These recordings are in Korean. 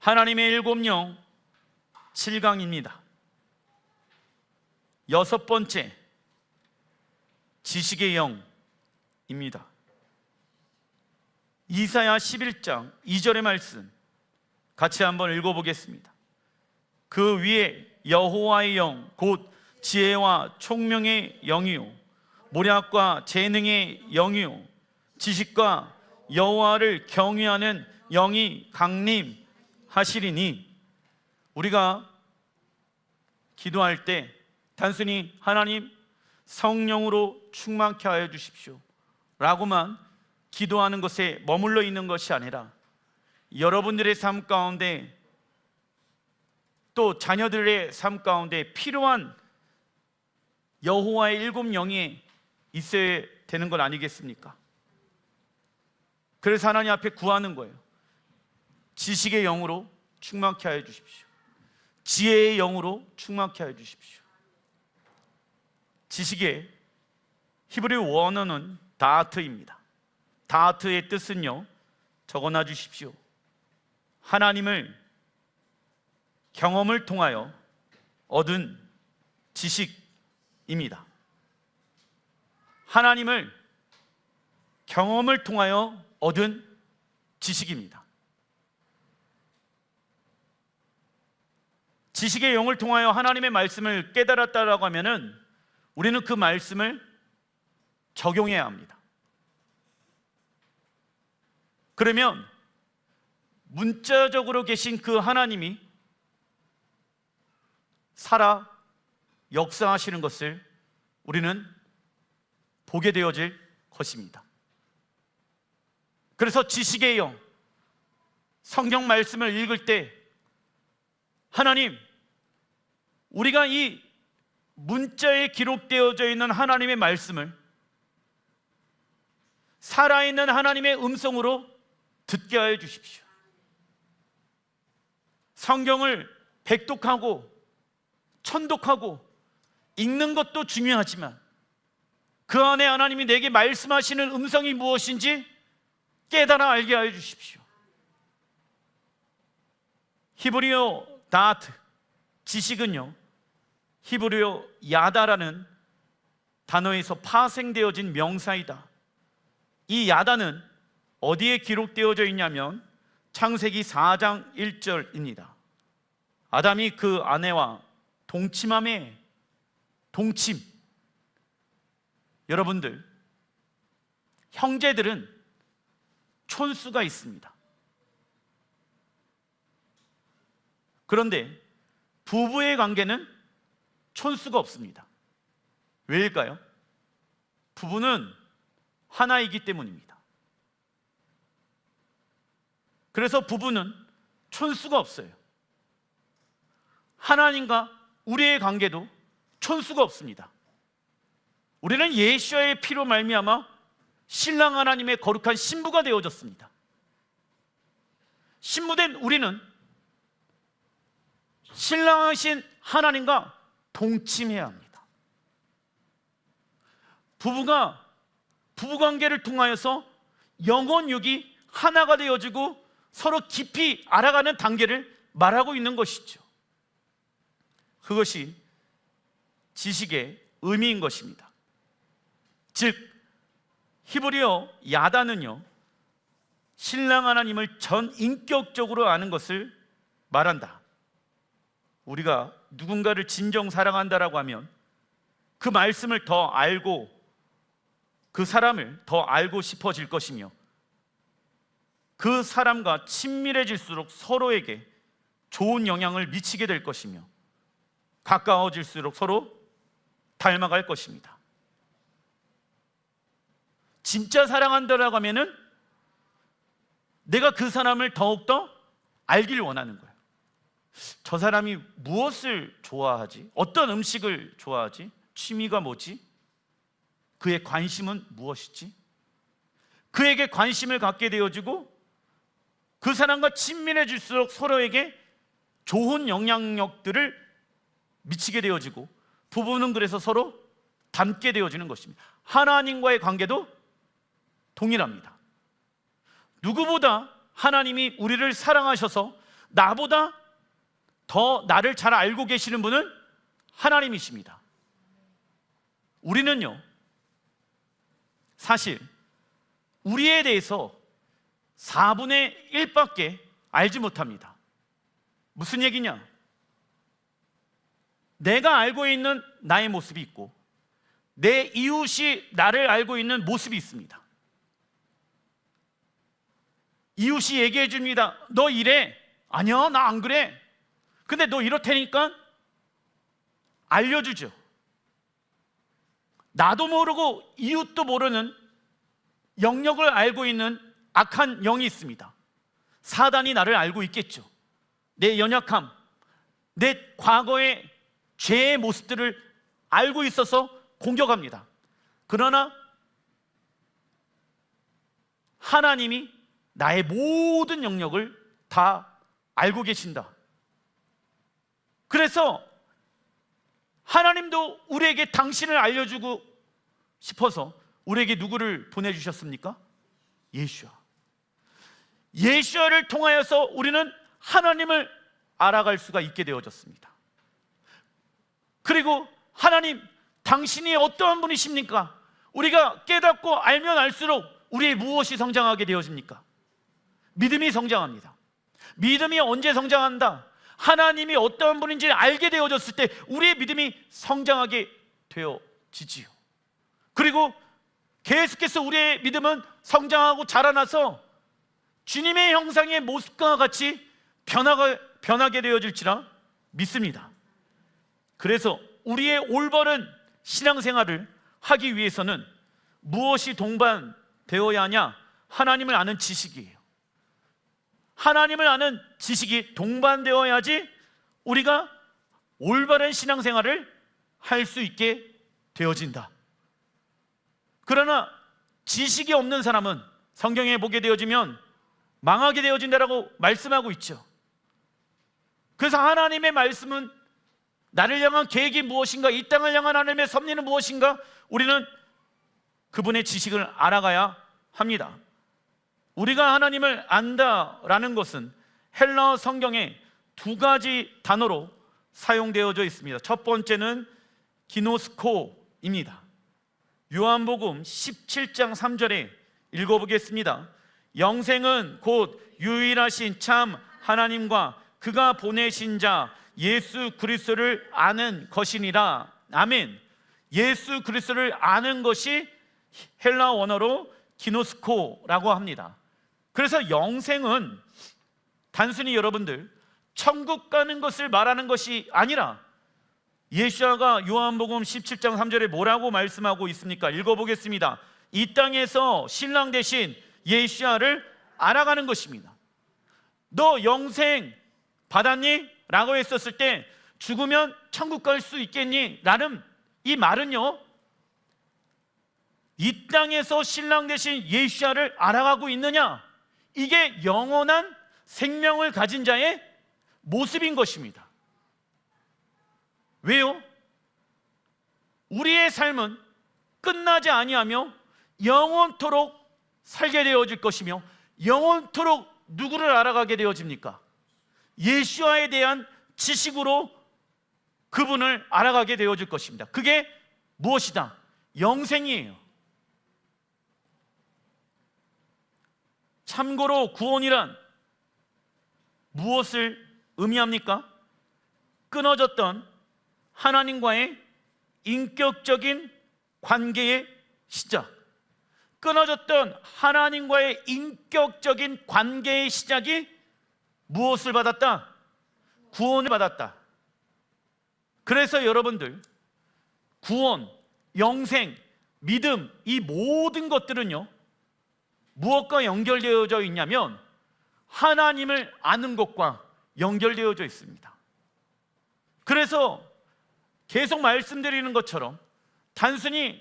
하나님의 일곱 영 7강입니다. 여섯 번째, 지식의 영입니다. 이사야 11장 2절의 말씀 같이 한번 읽어보겠습니다. 그 위에 여호와의 영 곧 지혜와 총명의 영이요 모략과 재능의 영이요 지식과 여호와를 경외하는 영이 강림하시리니. 우리가 기도할 때 단순히 하나님 성령으로 충만케 하여 주십시오 라고만 기도하는 것에 머물러 있는 것이 아니라 여러분들의 삶 가운데 또 자녀들의 삶 가운데 필요한 여호와의 일곱 영이 있어야 되는 것 아니겠습니까? 그래서 하나님 앞에 구하는 거예요. 지식의 영으로 충만케 하여 주십시오. 지혜의 영으로 충만케 하여 주십시오. 지식의 히브리 원어는 다트입니다. 다트의 뜻은요, 적어놔 주십시오. 하나님을 경험을 통하여 얻은 지식입니다. 하나님을 경험을 통하여 얻은 지식입니다. 지식의 영을 통하여 하나님의 말씀을 깨달았다라고 하면은 우리는 그 말씀을 적용해야 합니다. 그러면 문자적으로 계신 그 하나님이 살아 역사하시는 것을 우리는 보게 되어질 것입니다. 그래서 지식의 영, 성경 말씀을 읽을 때 하나님, 우리가 이 문자에 기록되어져 있는 하나님의 말씀을 살아있는 하나님의 음성으로 듣게 하여 주십시오. 성경을 백독하고 천독하고 읽는 것도 중요하지만 그 안에 하나님이 내게 말씀하시는 음성이 무엇인지 깨달아 알게 하여 주십시오. 히브리어 다트, 지식은요, 히브리어 야다라는 단어에서 파생되어진 명사이다. 이 야다는 어디에 기록되어져 있냐면 창세기 4장 1절입니다. 아담이 그 아내와 동침함에, 동침. 여러분들, 형제들은 촌수가 있습니다. 그런데 부부의 관계는 촌수가 없습니다. 왜일까요? 부부는 하나이기 때문입니다. 그래서 부부는 촌수가 없어요. 하나님과 우리의 관계도 촌수가 없습니다. 우리는 예수와의 피로 말미암아 신랑 하나님의 거룩한 신부가 되어졌습니다. 신부된 우리는 신랑하신 하나님과 동침해야 합니다. 부부가 부부관계를 통하여서 영혼육이 하나가 되어지고 서로 깊이 알아가는 단계를 말하고 있는 것이죠. 그것이 지식의 의미인 것입니다. 즉 히브리어 야다는요, 신랑 하나님을 전 인격적으로 아는 것을 말한다. 우리가 누군가를 진정 사랑한다라고 하면 그 말씀을 더 알고 그 사람을 더 알고 싶어질 것이며 그 사람과 친밀해질수록 서로에게 좋은 영향을 미치게 될 것이며 가까워질수록 서로 닮아갈 것입니다. 진짜 사랑한다라고 하면은 내가 그 사람을 더욱더 알길 원하는 거예요. 저 사람이 무엇을 좋아하지? 어떤 음식을 좋아하지? 취미가 뭐지? 그의 관심은 무엇이지? 그에게 관심을 갖게 되어지고 그 사람과 친밀해질수록 서로에게 좋은 영향력들을 미치게 되어지고 부부는 그래서 서로 닮게 되어지는 것입니다. 하나님과의 관계도 동일합니다. 누구보다 하나님이 우리를 사랑하셔서 나보다 더 나를 잘 알고 계시는 분은 하나님이십니다. 우리는요, 사실 우리에 대해서 4분의 1밖에 알지 못합니다. 무슨 얘기냐? 내가 알고 있는 나의 모습이 있고 내 이웃이 나를 알고 있는 모습이 있습니다. 이웃이 얘기해 줍니다. 너 이래. 아니야, 나 안 그래. 근데 너 이렇다니까 알려주죠. 나도 모르고 이웃도 모르는 영역을 알고 있는 악한 영이 있습니다. 사단이 나를 알고 있겠죠. 내 연약함, 내 과거의 죄의 모습들을 알고 있어서 공격합니다. 그러나 하나님이 나의 모든 영역을 다 알고 계신다. 그래서 하나님도 우리에게 당신을 알려주고 싶어서 우리에게 누구를 보내주셨습니까? 예수야. 예수야를 통하여서 우리는 하나님을 알아갈 수가 있게 되어졌습니다. 그리고 하나님, 당신이 어떠한 분이십니까? 우리가 깨닫고 알면 알수록 우리의 무엇이 성장하게 되어집니까? 믿음이 성장합니다. 믿음이 언제 성장한다? 하나님이 어떠한 분인지 알게 되어졌을 때 우리의 믿음이 성장하게 되어지지요. 그리고 계속해서 우리의 믿음은 성장하고 자라나서 주님의 형상의 모습과 같이 변하게 되어질지라 믿습니다. 그래서 우리의 올바른 신앙생활을 하기 위해서는 무엇이 동반되어야 하냐? 하나님을 아는 지식이에요. 하나님을 아는 지식이 동반되어야지 우리가 올바른 신앙생활을 할 수 있게 되어진다. 그러나 지식이 없는 사람은 성경에 보게 되어지면 망하게 되어진다라고 말씀하고 있죠. 그래서 하나님의 말씀은 나를 향한 계획이 무엇인가, 이 땅을 향한 하나님의 섭리는 무엇인가, 우리는 그분의 지식을 알아가야 합니다. 우리가 하나님을 안다라는 것은 헬라어 성경에 두 가지 단어로 사용되어져 있습니다. 첫 번째는 기노스코입니다. 요한복음 17장 3절에 읽어보겠습니다. 영생은 곧 유일하신 참 하나님과 그가 보내신 자 예수 그리스도를 아는 것이니라. 아멘. 예수 그리스도를 아는 것이 헬라어 원어로 기노스코라고 합니다. 그래서 영생은 단순히 여러분들 천국 가는 것을 말하는 것이 아니라 예수야가 요한복음 17장 3절에 뭐라고 말씀하고 있습니까? 읽어보겠습니다. 이 땅에서 신랑 대신 예수야를 알아가는 것입니다. 너 영생 받았니? 라고 했었을 때 죽으면 천국 갈 수 있겠니? 라는 이 말은요, 이 땅에서 신랑 대신 예수야를 알아가고 있느냐? 이게 영원한 생명을 가진 자의 모습인 것입니다. 왜요? 우리의 삶은 끝나지 아니하며 영원토록 살게 되어질 것이며 영원토록 누구를 알아가게 되어집니까? 예수와에 대한 지식으로 그분을 알아가게 되어질 것입니다. 그게 무엇이다? 영생이에요. 참고로 구원이란 무엇을 의미합니까? 끊어졌던 하나님과의 인격적인 관계의 시작. 끊어졌던 하나님과의 인격적인 관계의 시작이 무엇을 받았다? 구원을 받았다. 그래서 여러분들 구원, 영생, 믿음, 이 모든 것들은요 무엇과 연결되어져 있냐면 하나님을 아는 것과 연결되어져 있습니다. 그래서 계속 말씀드리는 것처럼 단순히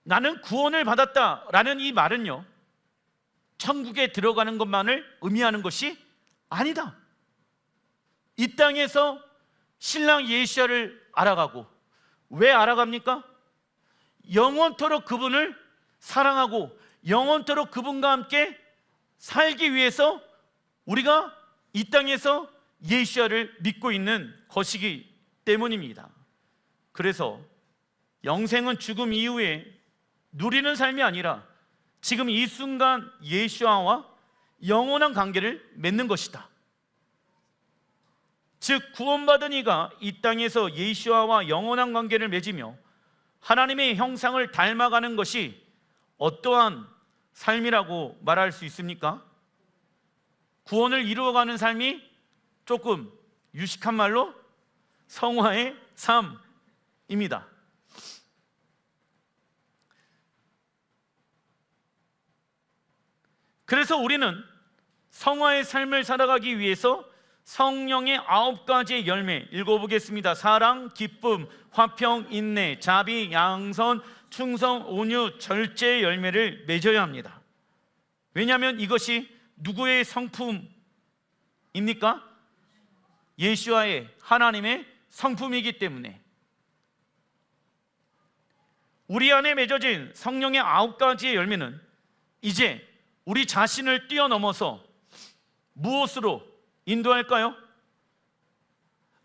나는 구원을 받았다라는 이 말은요 천국에 들어가는 것만을 의미하는 것이 아니다. 이 땅에서 신랑 예수야를 알아가고, 왜 알아갑니까? 영원토록 그분을 사랑하고 영원토록 그분과 함께 살기 위해서 우리가 이 땅에서 예수야를 믿고 있는 것이기 때문입니다. 그래서 영생은 죽음 이후에 누리는 삶이 아니라 지금 이 순간 예수야와 영원한 관계를 맺는 것이다. 즉 구원받은 이가 이 땅에서 예수야와 영원한 관계를 맺으며 하나님의 형상을 닮아가는 것이 어떠한 삶이라고 말할 수 있습니까? 구원을 이루어가는 삶이 조금 유식한 말로 성화의 삶입니다. 그래서 우리는 성화의 삶을 살아가기 위해서 성령의 9가지의 열매 읽어보겠습니다. 사랑, 기쁨, 화평, 인내, 자비, 양선, 충성, 온유, 절제의 열매를 맺어야 합니다. 왜냐하면 이것이 누구의 성품입니까? 예수와의 하나님의 성품이기 때문에. 우리 안에 맺어진 성령의 9가지의 열매는 이제 우리 자신을 뛰어넘어서 무엇으로 인도할까요?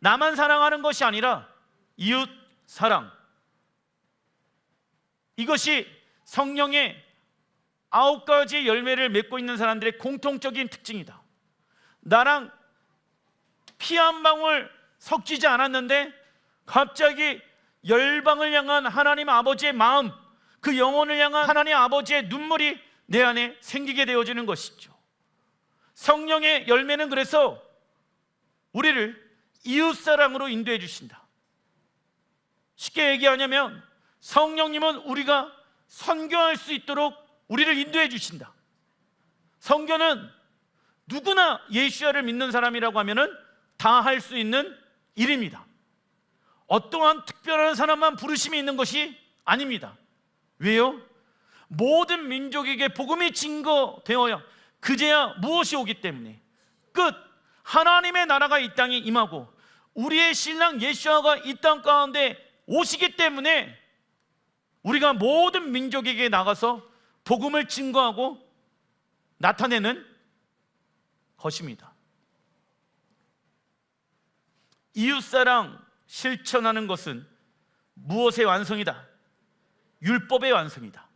나만 사랑하는 것이 아니라 이웃 사랑. 이것이 성령의 9가지의 열매를 맺고 있는 사람들의 공통적인 특징이다. 나랑 피 한 방울 섞이지 않았는데 갑자기 열방을 향한 하나님 아버지의 마음, 그 영혼을 향한 하나님 아버지의 눈물이 내 안에 생기게 되어지는 것이죠. 성령의 열매는 그래서 우리를 이웃사랑으로 인도해 주신다. 쉽게 얘기하냐면 성령님은 우리가 선교할 수 있도록 우리를 인도해 주신다. 선교는 누구나 예수야를 믿는 사람이라고 하면은 다 할 수 있는 일입니다. 어떠한 특별한 사람만 부르심이 있는 것이 아닙니다. 왜요? 모든 민족에게 복음이 증거되어야 그제야 무엇이 오기 때문에 끝 하나님의 나라가 이 땅에 임하고 우리의 신랑 예수야가 이 땅 가운데 오시기 때문에 우리가 모든 민족에게 나가서 복음을 증거하고 나타내는 것입니다. 이웃사랑 실천하는 것은 무엇의 완성이다? 율법의 완성이다.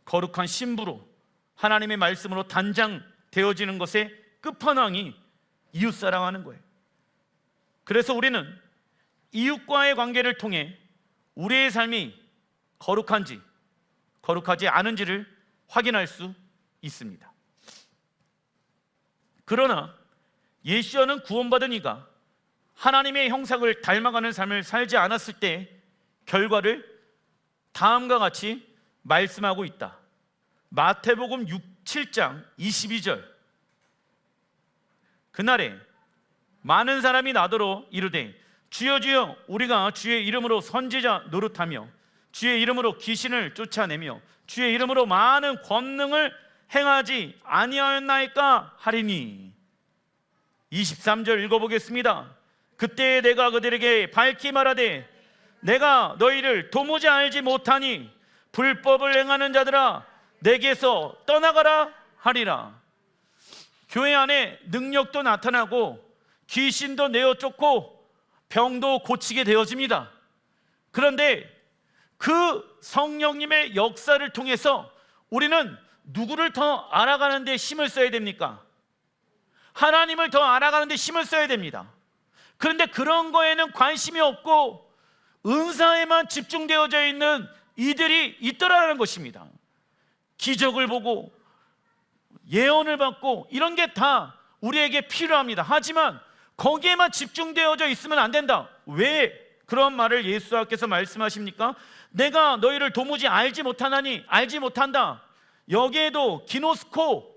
거룩한 신부로 하나님의 말씀으로 단장되어지는 것의 끝판왕이 이웃사랑하는 거예요. 그래서 우리는 이웃과의 관계를 통해 우리의 삶이 거룩한지 거룩하지 않은지를 확인할 수 있습니다. 그러나 예수야는 구원받은 이가 하나님의 형상을 닮아가는 삶을 살지 않았을 때 결과를 다음과 같이 말씀하고 있다. 마태복음 7장 22절. 그날에 많은 사람이 나더러 이르되 주여 주여 우리가 주의 이름으로 선지자 노릇하며 주의 이름으로 귀신을 쫓아내며 주의 이름으로 많은 권능을 행하지 아니하였나이까 하리니. 23절 읽어보겠습니다. 그때 내가 그들에게 밝히 말하되 내가 너희를 도무지 알지 못하니 불법을 행하는 자들아 내게서 떠나가라 하리라. 교회 안에 능력도 나타나고 귀신도 내어 쫓고 병도 고치게 되어집니다. 그런데 그 성령님의 역사를 통해서 우리는 누구를 더 알아가는 데 힘을 써야 됩니까? 하나님을 더 알아가는 데 힘을 써야 됩니다. 그런데 그런 거에는 관심이 없고 은사에만 집중되어져 있는 이들이 있더라는 것입니다. 기적을 보고 예언을 받고 이런 게 다 우리에게 필요합니다. 하지만 거기에만 집중되어져 있으면 안 된다. 왜 그런 말을 예수께서 말씀하십니까? 내가 너희를 도무지 알지 못하나니 알지 못한다. 여기에도 기노스코,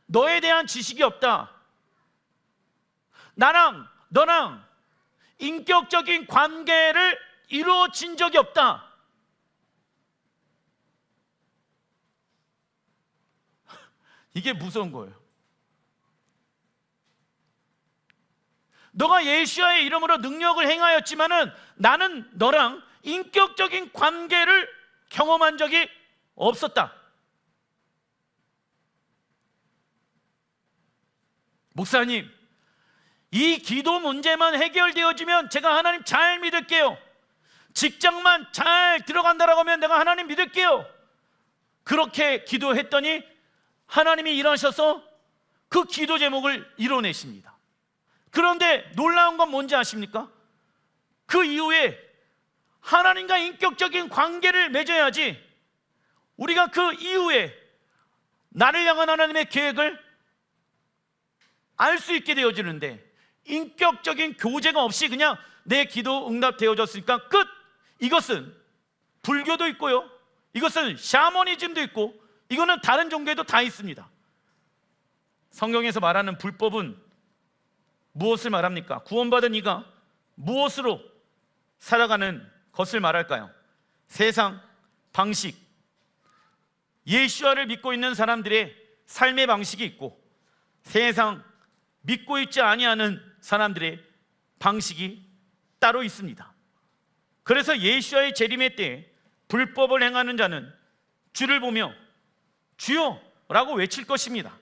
너에 대한 지식이 없다. 나랑 너랑 인격적인 관계를 이루어진 적이 없다. 이게 무서운 거예요. 너가 예수야의 이름으로 능력을 행하였지만은 나는 너랑 인격적인 관계를 경험한 적이 없었다. 목사님, 이 기도 문제만 해결되어지면 제가 하나님 잘 믿을게요. 직장만 잘 들어간다라고 하면 내가 하나님 믿을게요. 그렇게 기도했더니 하나님이 일하셔서 그 기도 제목을 이뤄내십니다. 그런데 놀라운 건 뭔지 아십니까? 그 이후에 하나님과 인격적인 관계를 맺어야지 우리가 그 이후에 나를 향한 하나님의 계획을 알 수 있게 되어지는데, 인격적인 교제가 없이 그냥 내 기도 응답되어졌으니까 끝! 이것은 불교도 있고요, 이것은 샤머니즘도 있고, 이거는 다른 종교에도 다 있습니다. 성경에서 말하는 불법은 무엇을 말합니까? 구원받은 이가 무엇으로 살아가는 것을 말할까요? 세상, 방식. 예수와를 믿고 있는 사람들의 삶의 방식이 있고, 세상, 믿고 있지 아니하는 사람들의 방식이 따로 있습니다. 그래서 예수와의 재림의 때에 불법을 행하는 자는 주를 보며 주여! 라고 외칠 것입니다.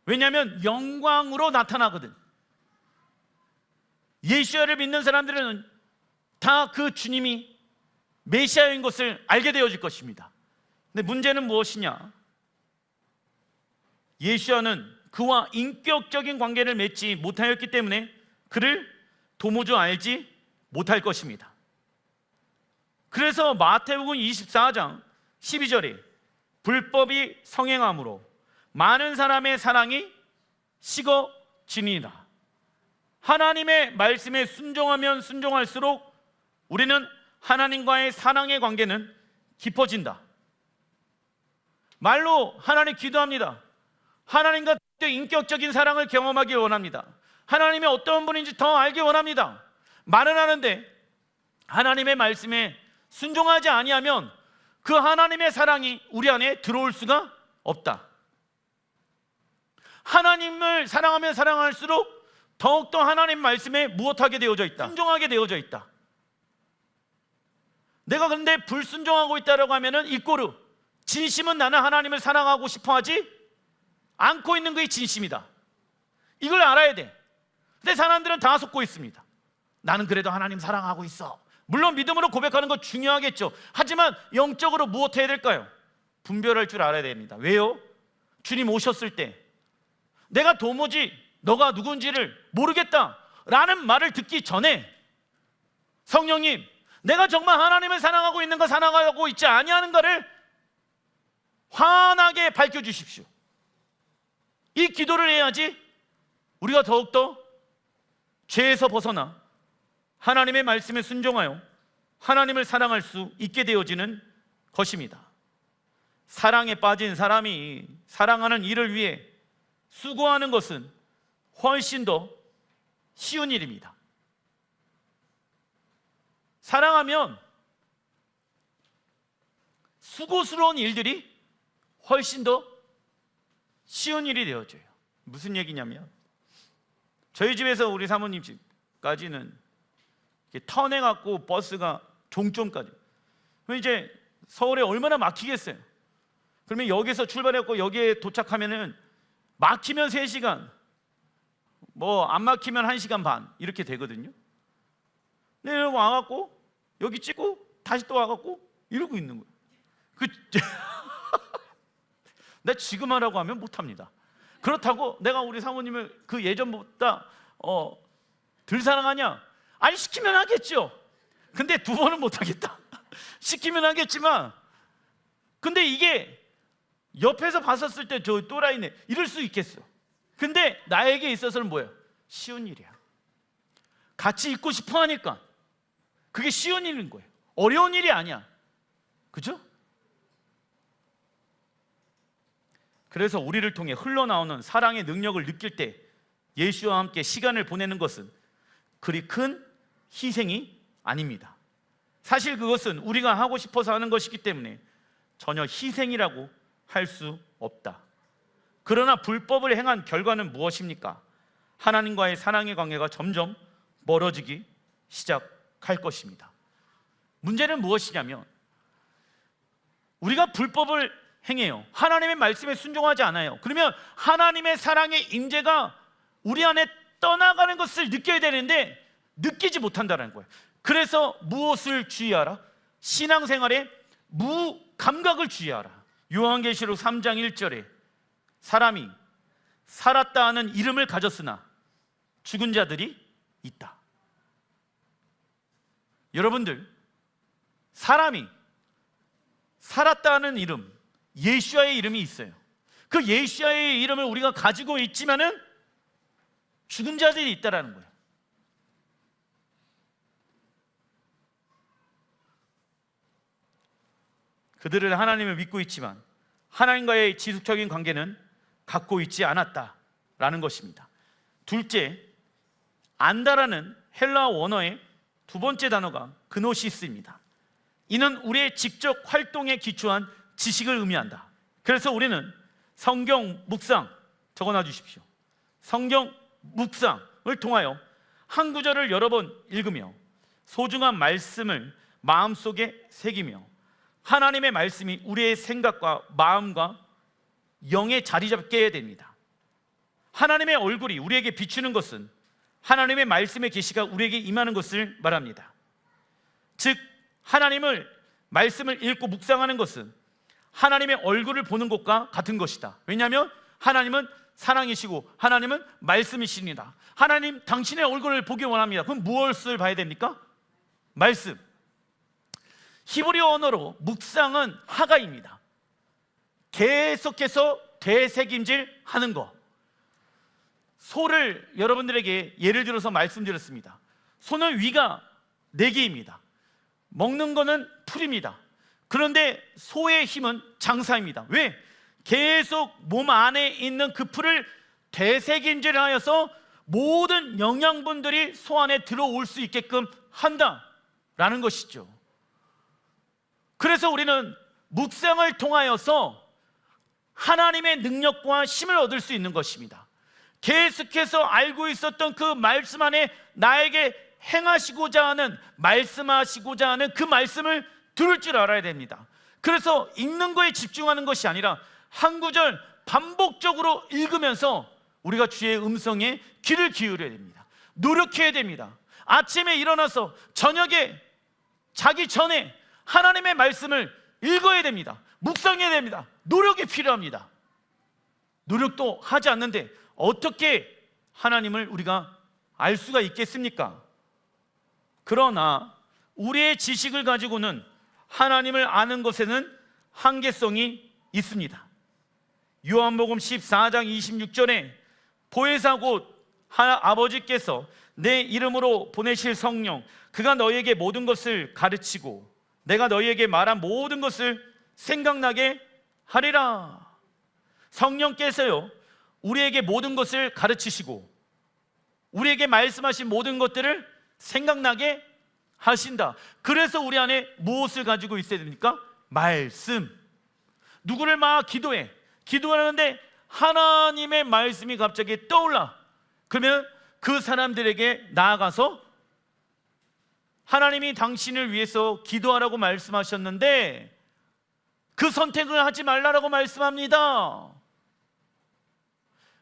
왜냐하면 영광으로 나타나거든. 예수와를 믿는 사람들은 다 그 주님이 메시아인 것을 알게 되어질 것입니다. 근데 문제는 무엇이냐? 예수와는 그와 인격적인 관계를 맺지 못하였기 때문에 그를 도무지 알지 못할 것입니다. 그래서 마태복음 24장 12절에 불법이 성행함으로 많은 사람의 사랑이 식어지니라. 하나님의 말씀에 순종하면 순종할수록 우리는 하나님과의 사랑의 관계는 깊어진다. 말로 하나님 기도합니다. 하나님과 인격적인 사랑을 경험하기 원합니다. 하나님이 어떤 분인지 더 알기 원합니다. 말은 하는데 하나님의 말씀에 순종하지 아니하면 그 하나님의 사랑이 우리 안에 들어올 수가 없다. 하나님을 사랑하면 사랑할수록 더욱더 하나님 말씀에 무엇하게 되어져 있다? 순종하게 되어져 있다. 내가 근데 불순종하고 있다라고 하면은 이꼬르, 진심은 나는 하나님을 사랑하고 싶어 하지 않고 있는 것이 진심이다. 이걸 알아야 돼. 근데 사람들은 다 속고 있습니다. 나는 그래도 하나님 사랑하고 있어. 물론 믿음으로 고백하는 거 중요하겠죠. 하지만 영적으로 무엇 해야 될까요? 분별할 줄 알아야 됩니다. 왜요? 주님 오셨을 때 내가 도무지 너가 누군지를 모르겠다라는 말을 듣기 전에 성령님, 내가 정말 하나님을 사랑하고 있는가 사랑하고 있지 아니하는가를 환하게 밝혀주십시오. 이 기도를 해야지 우리가 더욱더 죄에서 벗어나 하나님의 말씀에 순종하여 하나님을 사랑할 수 있게 되어지는 것입니다. 사랑에 빠진 사람이 사랑하는 일을 위해 수고하는 것은 훨씬 더 쉬운 일입니다. 사랑하면 수고스러운 일들이 훨씬 더 쉬운 일이 되어져요. 무슨 얘기냐면 저희 집에서 우리 사모님 집까지는 턴해갖고 버스가 종점까지. 그럼 이제 서울에 얼마나 막히겠어요. 그러면 여기서 출발해갖고 여기에 도착하면은 막히면 3시간, 뭐 안 막히면 1시간 반 이렇게 되거든요. 근데 여기 와갖고 여기 찍고 다시 또 와갖고 이러고 있는 거예요. 나 지금 하라고 하면 못합니다. 그렇다고 내가 우리 사모님을 그 예전보다 덜 사랑하냐? 아니, 시키면 하겠죠. 근데 2번은 못하겠다. 시키면 하겠지만, 근데 이게 옆에서 봤었을 때 저 또라이네 이럴 수 있겠어. 근데 나에게 있어서는 뭐예요? 쉬운 일이야. 같이 있고 싶어 하니까 그게 쉬운 일인 거예요. 어려운 일이 아니야. 그죠? 그래서 우리를 통해 흘러나오는 사랑의 능력을 느낄 때 예수와 함께 시간을 보내는 것은 그리 큰 희생이 아닙니다. 사실 그것은 우리가 하고 싶어서 하는 것이기 때문에 전혀 희생이라고 할 수 없다. 그러나 불법을 행한 결과는 무엇입니까? 하나님과의 사랑의 관계가 점점 멀어지기 시작할 것입니다. 문제는 무엇이냐면 우리가 불법을 행해요. 하나님의 말씀에 순종하지 않아요. 그러면 하나님의 사랑의 임재가 우리 안에 떠나가는 것을 느껴야 되는데 느끼지 못한다는 거예요. 그래서 무엇을 주의하라? 신앙생활에 무감각을 주의하라. 요한계시록 3장 1절에 사람이 살았다 하는 이름을 가졌으나 죽은 자들이 있다. 여러분들, 사람이 살았다 하는 이름, 예수야의 이름이 있어요. 그 예수야의 이름을 우리가 가지고 있지만은 죽은 자들이 있다라는 거예요. 그들은 하나님을 믿고 있지만 하나님과의 지속적인 관계는 갖고 있지 않았다라는 것입니다. 둘째, 안다라는 헬라어 원어의 두 번째 단어가 그노시스입니다. 이는 우리의 직접 활동에 기초한 지식을 의미한다. 그래서 우리는 성경 묵상, 적어놔 주십시오. 성경 묵상을 통하여 한 구절을 여러 번 읽으며 소중한 말씀을 마음속에 새기며 하나님의 말씀이 우리의 생각과 마음과 영에 자리 잡게 해야 됩니다. 하나님의 얼굴이 우리에게 비추는 것은 하나님의 말씀의 계시가 우리에게 임하는 것을 말합니다. 즉 하나님을 말씀을 읽고 묵상하는 것은 하나님의 얼굴을 보는 것과 같은 것이다. 왜냐하면 하나님은 사랑이시고 하나님은 말씀이십니다. 하나님 당신의 얼굴을 보기 원합니다. 그럼 무엇을 봐야 됩니까? 말씀. 히브리 언어로 묵상은 하가입니다. 계속해서 되새김질 하는 것. 소를 여러분들에게 예를 들어서 말씀드렸습니다. 소는 위가 4개입니다. 먹는 거는 풀입니다. 그런데 소의 힘은 장사입니다. 왜? 계속 몸 안에 있는 그 풀을 되새김질하여서 모든 영양분들이 소 안에 들어올 수 있게끔 한다라는 것이죠. 그래서 우리는 묵상을 통하여서 하나님의 능력과 힘을 얻을 수 있는 것입니다. 계속해서 알고 있었던 그 말씀 안에 나에게 행하시고자 하는, 말씀하시고자 하는 그 말씀을 들을 줄 알아야 됩니다. 그래서 읽는 거에 집중하는 것이 아니라 한 구절 반복적으로 읽으면서 우리가 주의 음성에 귀를 기울여야 됩니다. 노력해야 됩니다. 아침에 일어나서 저녁에 자기 전에 하나님의 말씀을 읽어야 됩니다. 묵상해야 됩니다. 노력이 필요합니다. 노력도 하지 않는데 어떻게 하나님을 우리가 알 수가 있겠습니까? 그러나 우리의 지식을 가지고는 하나님을 아는 것에는 한계성이 있습니다. 요한복음 14장 26절에 보혜사 곧 아버지께서 내 이름으로 보내실 성령, 그가 너희에게 모든 것을 가르치고 내가 너희에게 말한 모든 것을 생각나게 하리라. 성령께서요, 우리에게 모든 것을 가르치시고 우리에게 말씀하신 모든 것들을 생각나게 하신다. 그래서 우리 안에 무엇을 가지고 있어야 됩니까? 말씀. 누구를 막 기도하는데 하나님의 말씀이 갑자기 떠올라. 그러면 그 사람들에게 나아가서 하나님이 당신을 위해서 기도하라고 말씀하셨는데 그 선택을 하지 말라라고 말씀합니다.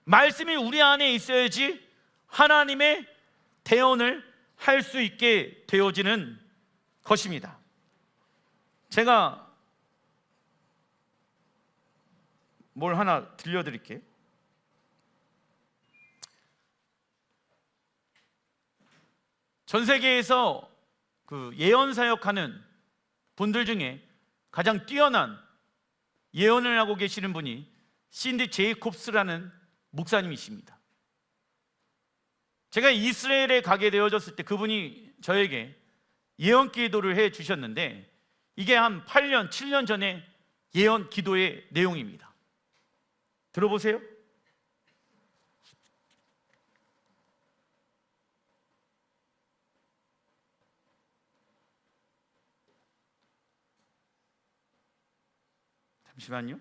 말씀이 우리 안에 있어야지 하나님의 대언을 할 수 있게 되어지는 것입니다. 제가 뭘 하나 들려드릴게요. 전 세계에서 그 예언 사역하는 분들 중에 가장 뛰어난 예언을 하고 계시는 분이 신디 제이콥스라는 목사님이십니다. 제가 이스라엘에 가게 되어졌을 때 그분이 저에게 예언 기도를 해 주셨는데 이게 한 8년, 7년 전에 예언 기도의 내용입니다. 들어보세요. 잠시만요.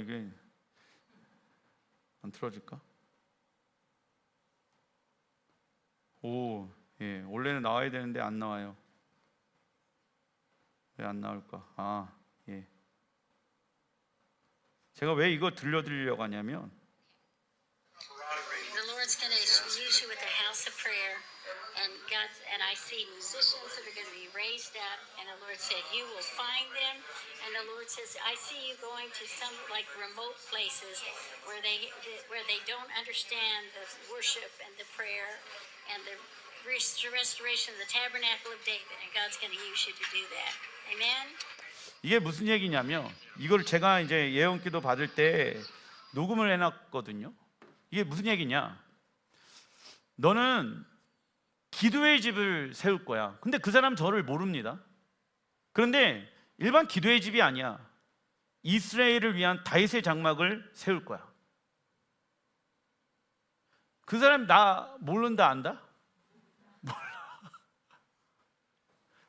이게 안 틀어질까? 오, 예, 원래는 나와야 되는데 안 나와요. 왜 안 나올까? 예. 제가 왜 이거 들려드리려고 하냐면 The Lord's going to use you with a house of prayer, and I see musicians that are going to be raised up. And the Lord said, "You will find them." And the Lord says, "I see you going to some like remote places where they don't understand the worship and the prayer and the restoration of the tabernacle of David. And God's going to use you to do that." Amen. 이게 무슨 얘기냐면 이걸 제가 이제 예언기도 받을 때 녹음을 해놨거든요. 이게 무슨 얘기냐? 너는 기도의 집을 세울 거야. 근데 그 사람 저를 모릅니다. 그런데 일반 기도의 집이 아니야. 이스라엘을 위한 다윗의 장막을 세울 거야. 그 사람 나 모른다 안다? 몰라.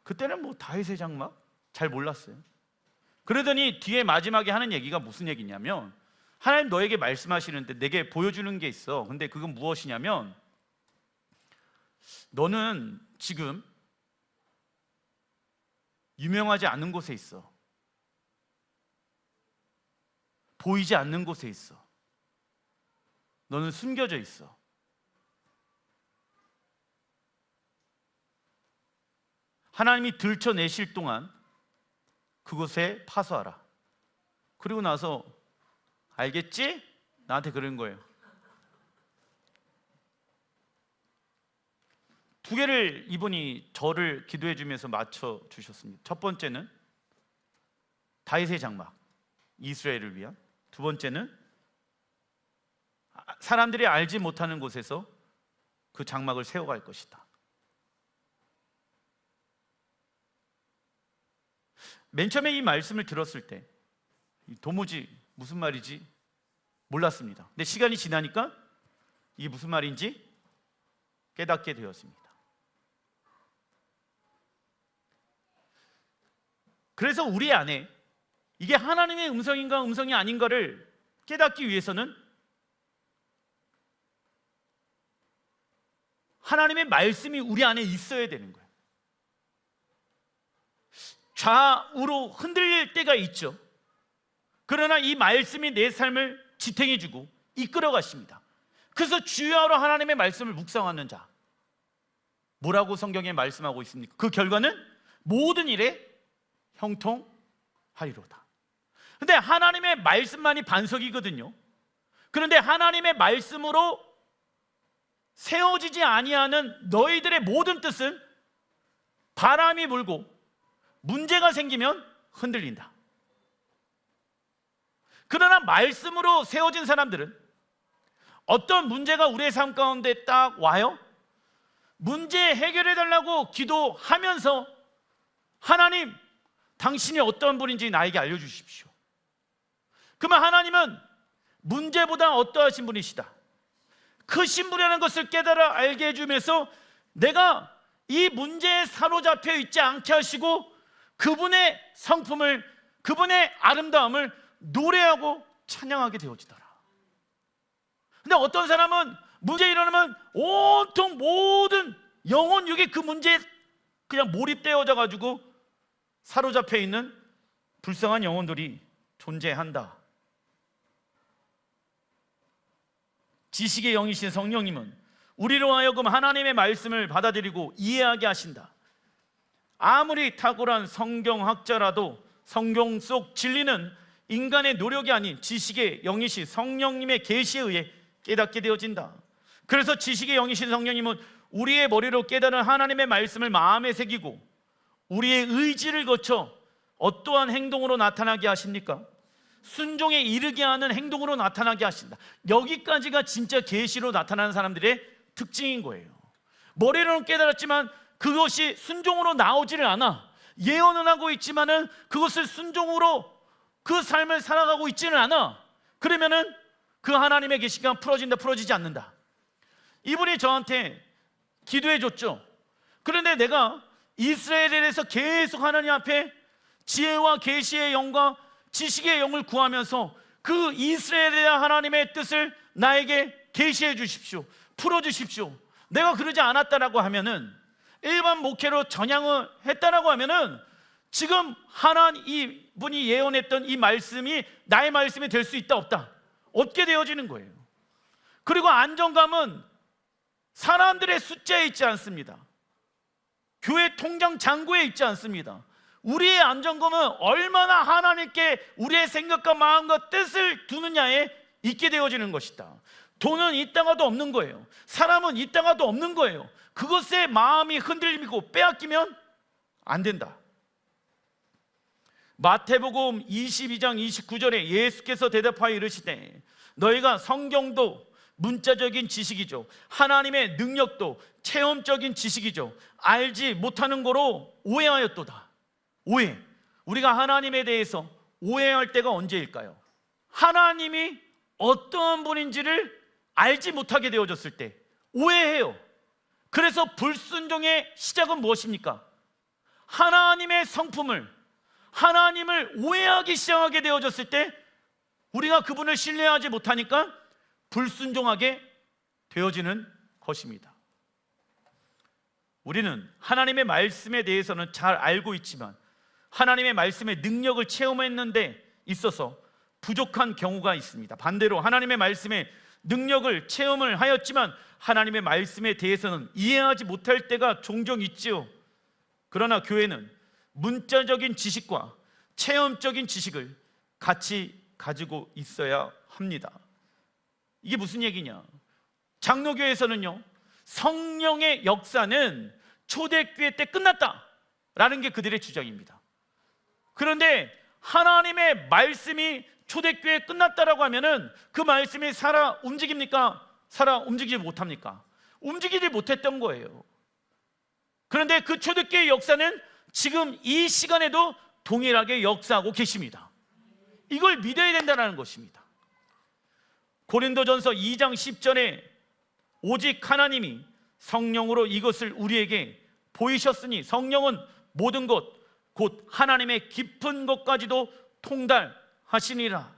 그때는 뭐 다윗의 장막? 잘 몰랐어요. 그러더니 뒤에 마지막에 하는 얘기가 무슨 얘기냐면 하나님 너에게 말씀하시는데 내게 보여주는 게 있어. 근데 그건 무엇이냐면 너는 지금 유명하지 않은 곳에 있어. 보이지 않는 곳에 있어. 너는 숨겨져 있어. 하나님이 들춰내실 동안 그곳에 파수하라. 그리고 나서 알겠지? 나한테 그런 거예요. 두 개를 이분이 저를 기도해 주면서 맞춰 주셨습니다. 첫 번째는 다윗의 장막, 이스라엘을 위한. 두 번째는 사람들이 알지 못하는 곳에서 그 장막을 세워갈 것이다. 맨 처음에 이 말씀을 들었을 때 도무지 무슨 말이지 몰랐습니다. 근데 시간이 지나니까 이게 무슨 말인지 깨닫게 되었습니다. 그래서 우리 안에 이게 하나님의 음성인가 음성이 아닌가를 깨닫기 위해서는 하나님의 말씀이 우리 안에 있어야 되는 거예요. 좌우로 흔들릴 때가 있죠. 그러나 이 말씀이 내 삶을 지탱해주고 이끌어 가십니다. 그래서 주야로 하나님의 말씀을 묵상하는 자, 뭐라고 성경에 말씀하고 있습니까? 그 결과는 모든 일에 형통하리로다. 근데 하나님의 말씀만이 반석이거든요. 그런데 하나님의 말씀으로 세워지지 아니하는 너희들의 모든 뜻은 바람이 불고 문제가 생기면 흔들린다. 그러나 말씀으로 세워진 사람들은 어떤 문제가 우리의 삶 가운데 딱 와요? 문제 해결해 달라고 기도하면서 하나님, 당신이 어떤 분인지 나에게 알려주십시오. 그러면 하나님은 문제보다 어떠하신 분이시다, 크신 분이라는 것을 깨달아 알게 해주면서 내가 이 문제에 사로잡혀 있지 않게 하시고 그분의 성품을, 그분의 아름다움을 노래하고 찬양하게 되어지더라. 근데 어떤 사람은 문제 일어나면 온통 모든 영혼 육이 그 문제에 그냥 몰입되어져 가지고 사로잡혀 있는 불쌍한 영혼들이 존재한다. 지식의 영이신 성령님은 우리로 하여금 하나님의 말씀을 받아들이고 이해하게 하신다. 아무리 탁월한 성경학자라도 성경 속 진리는 인간의 노력이 아닌 지식의 영이신 성령님의 계시에 의해 깨닫게 되어진다. 그래서 지식의 영이신 성령님은 우리의 머리로 깨달은 하나님의 말씀을 마음에 새기고 우리의 의지를 거쳐 어떠한 행동으로 나타나게 하십니까? 순종에 이르게 하는 행동으로 나타나게 하신다. 여기까지가 진짜 계시로 나타나는 사람들의 특징인 거예요. 머리로는 깨달았지만 그것이 순종으로 나오지를 않아. 예언은 하고 있지만은 그것을 순종으로 그 삶을 살아가고 있지는 않아. 그러면은 그 하나님의 계시가 풀어진다, 풀어지지 않는다. 이분이 저한테 기도해 줬죠. 그런데 내가 이스라엘에 대해서 계속 하나님 앞에 지혜와 계시의 영과 지식의 영을 구하면서 그 이스라엘에 대한 하나님의 뜻을 나에게 계시해 주십시오. 풀어 주십시오. 내가 그러지 않았다라고 하면은, 일반 목회로 전향을 했다라고 하면은, 지금 하나님 이분이 예언했던 이 말씀이 나의 말씀이 될 수 있다 없다? 없게 되어지는 거예요. 그리고 안정감은 사람들의 숫자에 있지 않습니다. 교회 통장 잔고에 있지 않습니다. 우리의 안정감은 얼마나 하나님께 우리의 생각과 마음과 뜻을 두느냐에 있게 되어지는 것이다. 돈은 있다가도 없는 거예요. 사람은 있다가도 없는 거예요. 그것에 마음이 흔들리고 빼앗기면 안 된다. 마태복음 22장 29절에 예수께서 대답하여 이르시되 너희가 성경도 문자적인 지식이죠, 하나님의 능력도 체험적인 지식이죠, 알지 못하는 거로 오해하였도다. 오해. 우리가 하나님에 대해서 오해할 때가 언제일까요? 하나님이 어떠한 분인지를 알지 못하게 되어졌을 때 오해해요. 그래서 불순종의 시작은 무엇입니까? 하나님의 성품을, 하나님을 오해하기 시작하게 되어졌을 때 우리가 그분을 신뢰하지 못하니까 불순종하게 되어지는 것입니다. 우리는 하나님의 말씀에 대해서는 잘 알고 있지만 하나님의 말씀의 능력을 체험했는데 있어서 부족한 경우가 있습니다. 반대로 하나님의 말씀의 능력을 체험을 하였지만 하나님의 말씀에 대해서는 이해하지 못할 때가 종종 있지요. 그러나 교회는 문자적인 지식과 체험적인 지식을 같이 가지고 있어야 합니다. 이게 무슨 얘기냐? 장로교에서는요, 성령의 역사는 초대교회 때 끝났다라는 게 그들의 주장입니다. 그런데 하나님의 말씀이 초대교회에 끝났다라고 하면은 그 말씀이 살아 움직입니까? 살아 움직이지 못합니까? 움직이지 못했던 거예요. 그런데 그 초대교회의 역사는 지금 이 시간에도 동일하게 역사하고 계십니다. 이걸 믿어야 된다는 것입니다. 고린도전서 2장 10절에 오직 하나님이 성령으로 이것을 우리에게 보이셨으니 성령은 모든 것 곧 하나님의 깊은 것까지도 통달하시니라.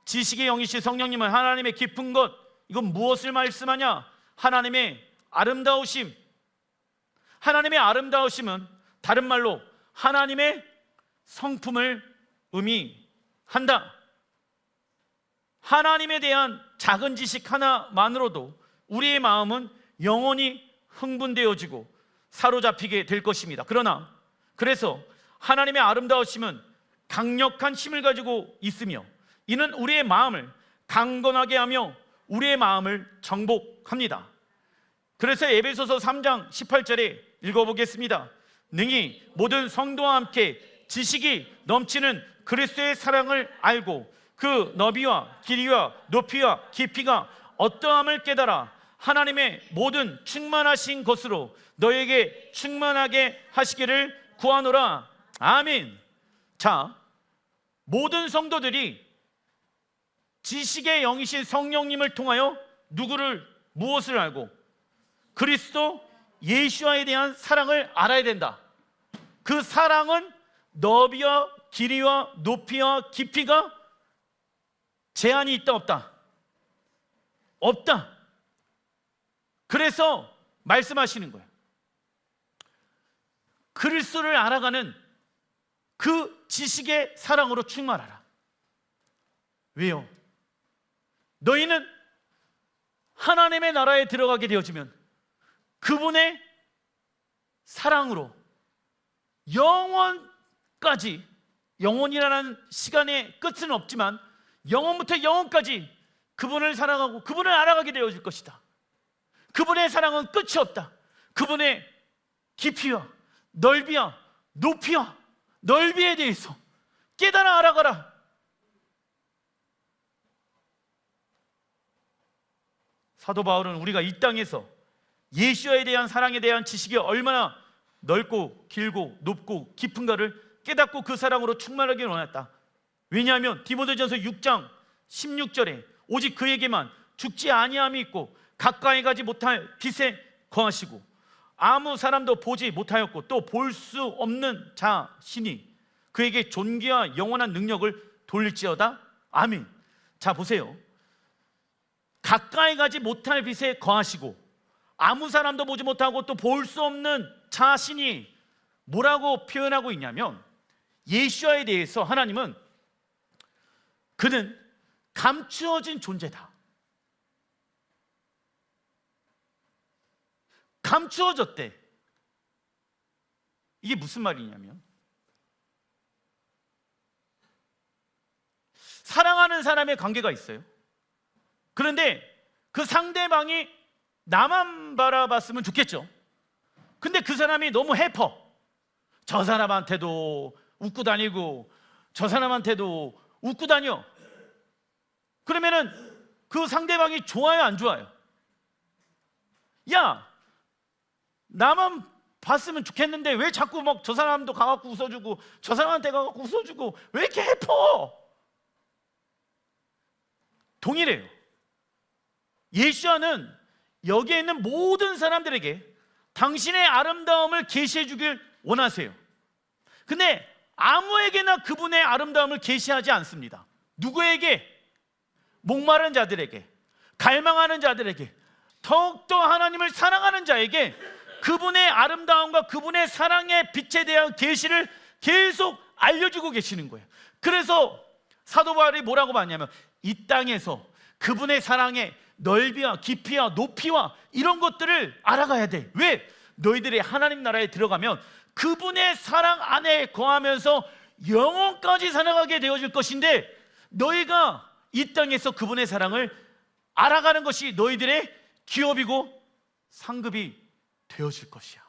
지식의 영이신 성령님은 하나님의 깊은 것, 이건 무엇을 말씀하냐? 하나님의 아름다우심. 하나님의 아름다우심은 다른 말로 하나님의 성품을 의미한다. 하나님에 대한 작은 지식 하나만으로도 우리의 마음은 영원히 흥분되어지고 사로잡히게 될 것입니다. 그래서 하나님의 아름다우심은 강력한 힘을 가지고 있으며 이는 우리의 마음을 강건하게 하며 우리의 마음을 정복합니다. 그래서 에베소서 3장 18절에 읽어보겠습니다. 능히 모든 성도와 함께 지식이 넘치는 그리스도의 사랑을 알고 그 너비와 길이와 높이와 깊이가 어떠함을 깨달아 하나님의 모든 충만하신 것으로 너에게 충만하게 하시기를 구하노라. 아멘. 자, 모든 성도들이 지식의 영이신 성령님을 통하여 무엇을 알고? 그리스도 예수와에 대한 사랑을 알아야 된다. 그 사랑은 너비와 길이와 높이와 깊이가 제한이 있다 없다? 없다. 그래서 말씀하시는 거예요. 그리스도를 알아가는 그 지식의 사랑으로 충만하라. 왜요? 너희는 하나님의 나라에 들어가게 되어지면 그분의 사랑으로 영원까지, 영원이라는 시간의 끝은 없지만 영원부터 영원까지 그분을 사랑하고 그분을 알아가게 되어질 것이다. 그분의 사랑은 끝이 없다. 그분의 깊이와 넓이와 높이와 넓이에 대해서 깨달아 알아가라. 사도 바울은 우리가 이 땅에서 예수에 대한 사랑에 대한 지식이 얼마나 넓고 길고 높고 깊은가를 깨닫고 그 사랑으로 충만하게 원했다. 왜냐하면 디모데전서 6장 16절에 오직 그에게만 죽지 아니함이 있고 가까이 가지 못할 빛에 거하시고 아무 사람도 보지 못하였고 또 볼 수 없는 자신이 그에게 존귀와 영원한 능력을 돌릴지어다. 아멘. 자, 보세요. 가까이 가지 못할 빛에 거하시고 아무 사람도 보지 못하고 또 볼 수 없는 자신이 뭐라고 표현하고 있냐면, 예수와에 대해서 하나님은 그는 감추어진 존재다. 감추어졌대. 이게 무슨 말이냐면, 사랑하는 사람의 관계가 있어요. 그런데 그 상대방이 나만 바라봤으면 좋겠죠. 근데 그 사람이 너무 해퍼. 저 사람한테도 웃고 다니고 저 사람한테도 웃고 다녀. 그러면은 그 상대방이 좋아요, 안 좋아요? 야, 나만 봤으면 좋겠는데 왜 자꾸 막 저 사람도 가갖고 웃어주고 저 사람한테 가갖고 웃어주고 왜 이렇게 해퍼? 동일해요. 예수와는 여기에 있는 모든 사람들에게 당신의 아름다움을 계시해 주길 원하세요. 근데 아무에게나 그분의 아름다움을 계시하지 않습니다. 누구에게? 목마른 자들에게, 갈망하는 자들에게, 더욱더 하나님을 사랑하는 자에게 그분의 아름다움과 그분의 사랑의 빛에 대한 계시를 계속 알려주고 계시는 거예요. 그래서 사도 바울이 뭐라고 봤냐면, 이 땅에서 그분의 사랑의 넓이와 깊이와 높이와 이런 것들을 알아가야 돼. 왜? 너희들이 하나님 나라에 들어가면 그분의 사랑 안에 거하면서 영원까지 살아가게 되어질 것인데, 너희가 이 땅에서 그분의 사랑을 알아가는 것이 너희들의 기업이고 상급이 되어질 것이야.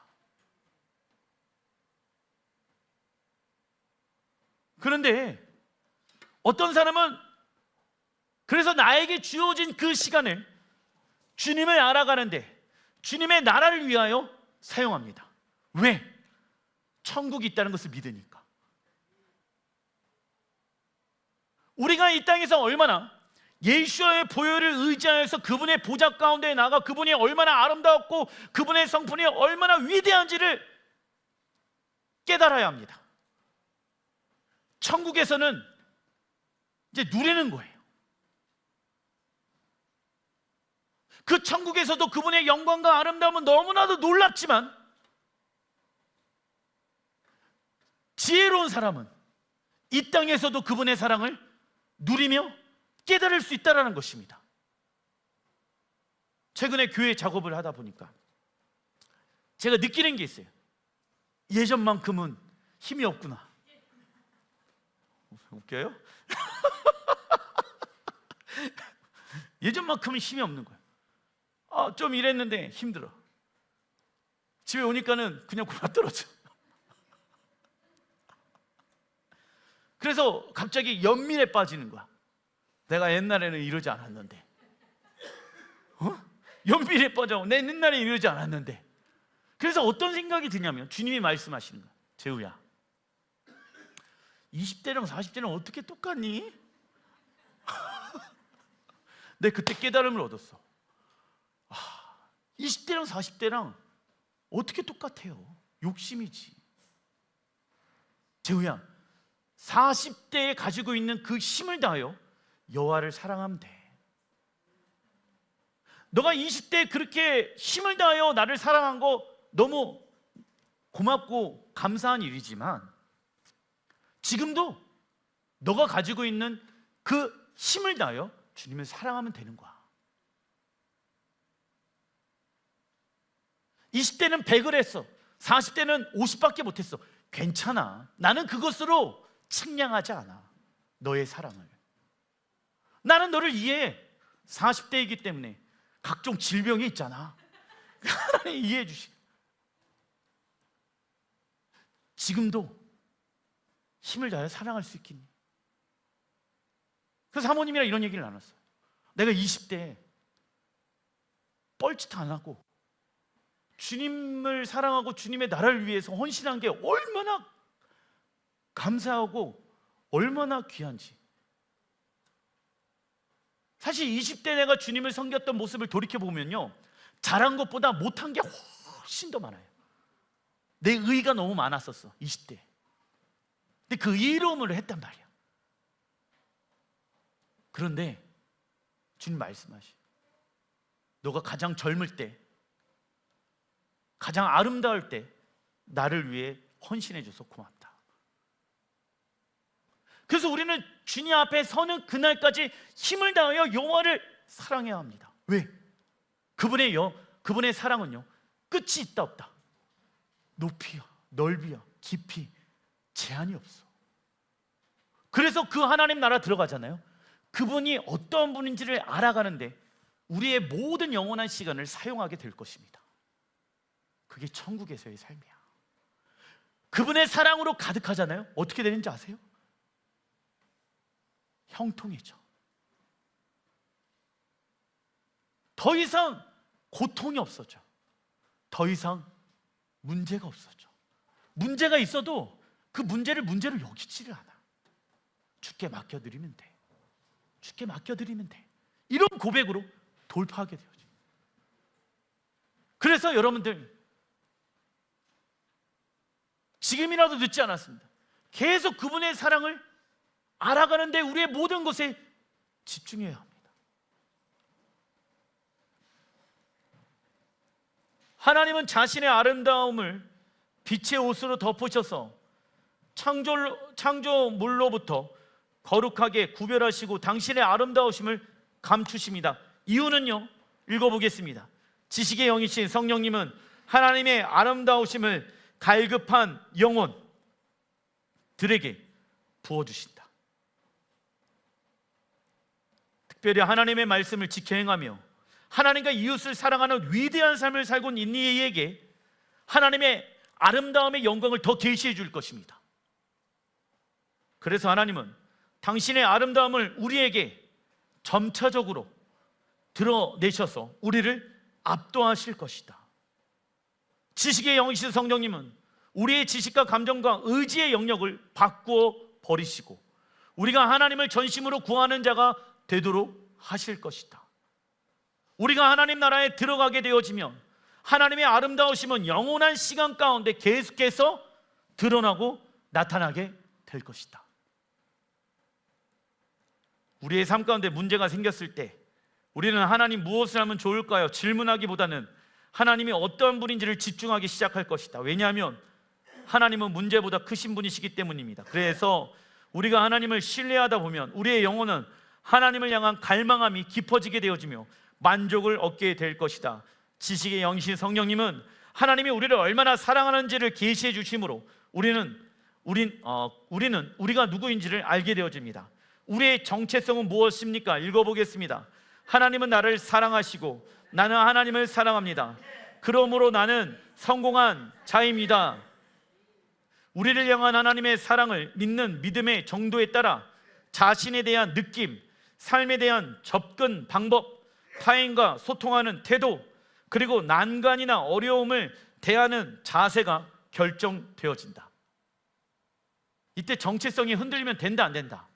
그런데 어떤 사람은 그래서 나에게 주어진 그 시간을 주님을 알아가는데, 주님의 나라를 위하여 사용합니다. 왜? 천국이 있다는 것을 믿으니까. 우리가 이 땅에서 얼마나 예수와의 보혈을 의지하여서 그분의 보좌 가운데 나가 그분이 얼마나 아름다웠고 그분의 성품이 얼마나 위대한지를 깨달아야 합니다. 천국에서는 이제 누리는 거예요. 그 천국에서도 그분의 영광과 아름다움은 너무나도 놀랍지만, 지혜로운 사람은 이 땅에서도 그분의 사랑을 누리며 깨달을 수 있다는 것입니다. 최근에 교회 작업을 하다 보니까 제가 느끼는 게 있어요. 예전만큼은 힘이 없구나. 웃겨요? 예전만큼은 힘이 없는 거예요. 좀 일했는데 힘들어. 집에 오니까는 그냥 골아떨어져. 그래서 갑자기 연민에 빠지는 거야. 내가 옛날에는 이러지 않았는데. 연민에 빠져. 내 옛날에 이러지 않았는데. 그래서 어떤 생각이 드냐면, 주님이 말씀하시는 거야. 재우야, 20대랑 40대는 어떻게 똑같니? 내 그때 깨달음을 얻었어. 20대랑 40대랑 어떻게 똑같아요? 욕심이지. 재우야, 40대에 가지고 있는 그 힘을 다하여 여호와를 사랑하면 돼. 너가 20대에 그렇게 힘을 다하여 나를 사랑한 거 너무 고맙고 감사한 일이지만, 지금도 너가 가지고 있는 그 힘을 다하여 주님을 사랑하면 되는 거야. 20대는 100을 했어. 40대는 50밖에 못했어. 괜찮아. 나는 그것으로 측량하지 않아. 너의 사랑을. 나는 너를 이해해. 40대이기 때문에 각종 질병이 있잖아. 하나님 이해해 주시. 지금도 힘을 다해 사랑할 수 있겠니? 그래서 사모님이랑 이런 얘기를 나눴어요. 내가 20대에 뻘짓 안 하고 주님을 사랑하고 주님의 나라를 위해서 헌신한 게 얼마나 감사하고 얼마나 귀한지. 사실 20대 내가 주님을 섬겼던 모습을 돌이켜보면요, 잘한 것보다 못한 게 훨씬 더 많아요. 내 의의가 너무 많았었어, 20대. 근데 그 의로움으로 했단 말이야. 그런데 주님 말씀하시, 너가 가장 젊을 때, 가장 아름다울 때 나를 위해 헌신해줘서 고맙다. 그래서 우리는 주님 앞에 서는 그날까지 힘을 다하여 여호와를 사랑해야 합니다. 왜? 그분의 사랑은요, 끝이 있다 없다. 높이야, 넓이야, 깊이 제한이 없어. 그래서 그 하나님 나라 들어가잖아요. 그분이 어떤 분인지를 알아가는데 우리의 모든 영원한 시간을 사용하게 될 것입니다. 그게 천국에서의 삶이야. 그분의 사랑으로 가득하잖아요. 어떻게 되는지 아세요? 형통해져. 더 이상 고통이 없어져. 더 이상 문제가 없어져. 문제가 있어도 그 문제를 여기지를 않아. 주께 맡겨드리면 돼. 주께 맡겨드리면 돼. 이런 고백으로 돌파하게 되어져. 그래서 여러분들 지금이라도 늦지 않았습니다. 계속 그분의 사랑을 알아가는데 우리의 모든 것에 집중해야 합니다. 하나님은 자신의 아름다움을 빛의 옷으로 덮으셔서 창조물로부터 거룩하게 구별하시고 당신의 아름다우심을 감추십니다. 이유는요, 읽어보겠습니다. 지식의 영이신 성령님은 하나님의 아름다우심을 갈급한 영혼들에게 부어주신다. 특별히 하나님의 말씀을 지켜 행하며 하나님과 이웃을 사랑하는 위대한 삶을 살고 있는 이에게 하나님의 아름다움의 영광을 더 계시해 줄 것입니다. 그래서 하나님은 당신의 아름다움을 우리에게 점차적으로 드러내셔서 우리를 압도하실 것이다. 지식의 영이신 성령님은 우리의 지식과 감정과 의지의 영역을 바꾸어 버리시고 우리가 하나님을 전심으로 구하는 자가 되도록 하실 것이다. 우리가 하나님 나라에 들어가게 되어지면 하나님의 아름다우심은 영원한 시간 가운데 계속해서 드러나고 나타나게 될 것이다. 우리의 삶 가운데 문제가 생겼을 때 우리는 하나님 무엇을 하면 좋을까요? 질문하기보다는 하나님이 어떤 분인지를 집중하기 시작할 것이다. 왜냐하면 하나님은 문제보다 크신 분이시기 때문입니다. 그래서 우리가 하나님을 신뢰하다 보면 우리의 영혼은 하나님을 향한 갈망함이 깊어지게 되어지며 만족을 얻게 될 것이다. 지식의 영이신 성령님은 하나님이 우리를 얼마나 사랑하는지를 계시해 주심으로 우리는 우리가 누구인지를 알게 되어집니다. 우리의 정체성은 무엇입니까? 읽어보겠습니다. 하나님은 나를 사랑하시고 나는 하나님을 사랑합니다. 그러므로 나는 성공한 자입니다. 우리를 향한 하나님의 사랑을 믿는 믿음의 정도에 따라 자신에 대한 느낌, 삶에 대한 접근 방법, 타인과 소통하는 태도, 그리고 난관이나 어려움을 대하는 자세가 결정되어진다. 이때 정체성이 흔들리면 된다, 안 된다?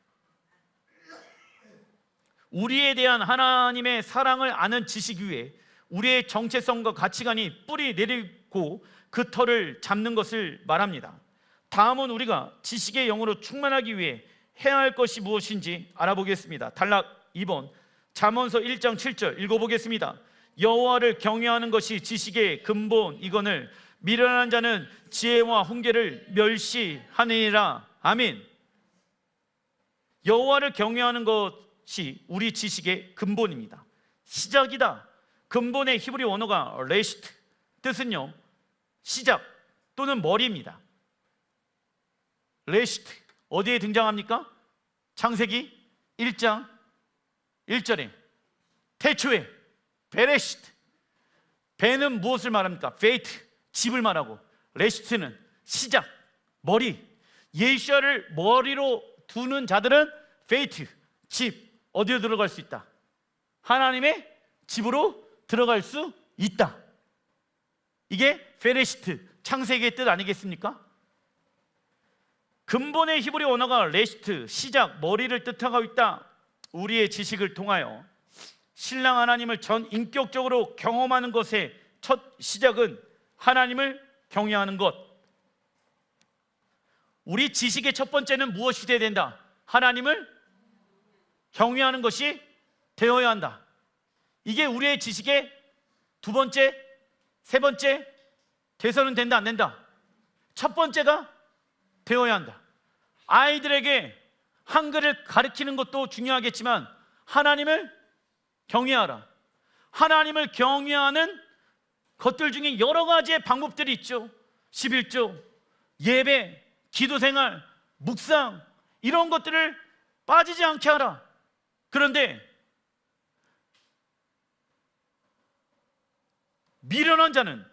우리에 대한 하나님의 사랑을 아는 지식 위에 우리의 정체성과 가치관이 뿌리 내리고 그 털을 잡는 것을 말합니다. 다음은 우리가 지식의 영으로 충만하기 위해 해야 할 것이 무엇인지 알아보겠습니다. 단락 2번 잠언서 1장 7절 읽어보겠습니다. 여호와를 경외하는 것이 지식의 근본이거늘 미련한 자는 지혜와 훈계를 멸시하느니라. 아멘. 여호와를 경외하는 것이 우리 지식의 근본입니다. 시작이다. 근본의 히브리 원어가 레시트, 뜻은요 시작 또는 머리입니다. 레시트 어디에 등장합니까? 창세기 1장 1절에 태초에 베레시트. 베는 무엇을 말합니까? 페이트, 집을 말하고, 레시트는 시작, 머리. 예수야를 머리로 두는 자들은 페이트, 집. 어디로 들어갈 수 있다? 하나님의 집으로 들어갈 수 있다. 이게 베레시트, 창세기의 뜻 아니겠습니까? 근본의 히브리 언어가 레시트, 시작, 머리를 뜻하고 있다. 우리의 지식을 통하여 신랑 하나님을 전 인격적으로 경험하는 것의 첫 시작은 하나님을 경외하는 것. 우리 지식의 첫 번째는 무엇이 되어야 된다? 하나님을 경외하는 것이 되어야 한다. 이게 우리의 지식의 두 번째, 세 번째, 돼서는 된다, 안 된다? 첫 번째가 되어야 한다. 아이들에게 한글을 가르치는 것도 중요하겠지만 하나님을 경외하라. 하나님을 경외하는 것들 중에 여러 가지의 방법들이 있죠. 11조, 예배, 기도생활, 묵상, 이런 것들을 빠지지 않게 하라. 그런데 미련한 자는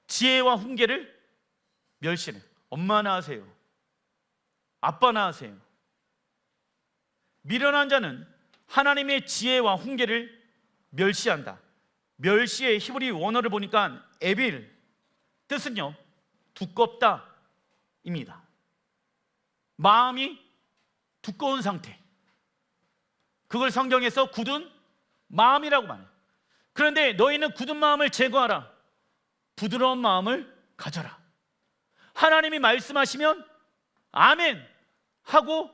지혜와 훈계를 멸시해. 엄마나 하세요, 아빠나 하세요. 미련한 자는 하나님의 지혜와 훈계를 멸시한다. 멸시의 히브리 원어를 보니까 에빌, 뜻은요 두껍다 입니다. 마음이 두꺼운 상태, 그걸 성경에서 굳은 마음이라고 말해요. 그런데 너희는 굳은 마음을 제거하라. 부드러운 마음을 가져라. 하나님이 말씀하시면 아멘 하고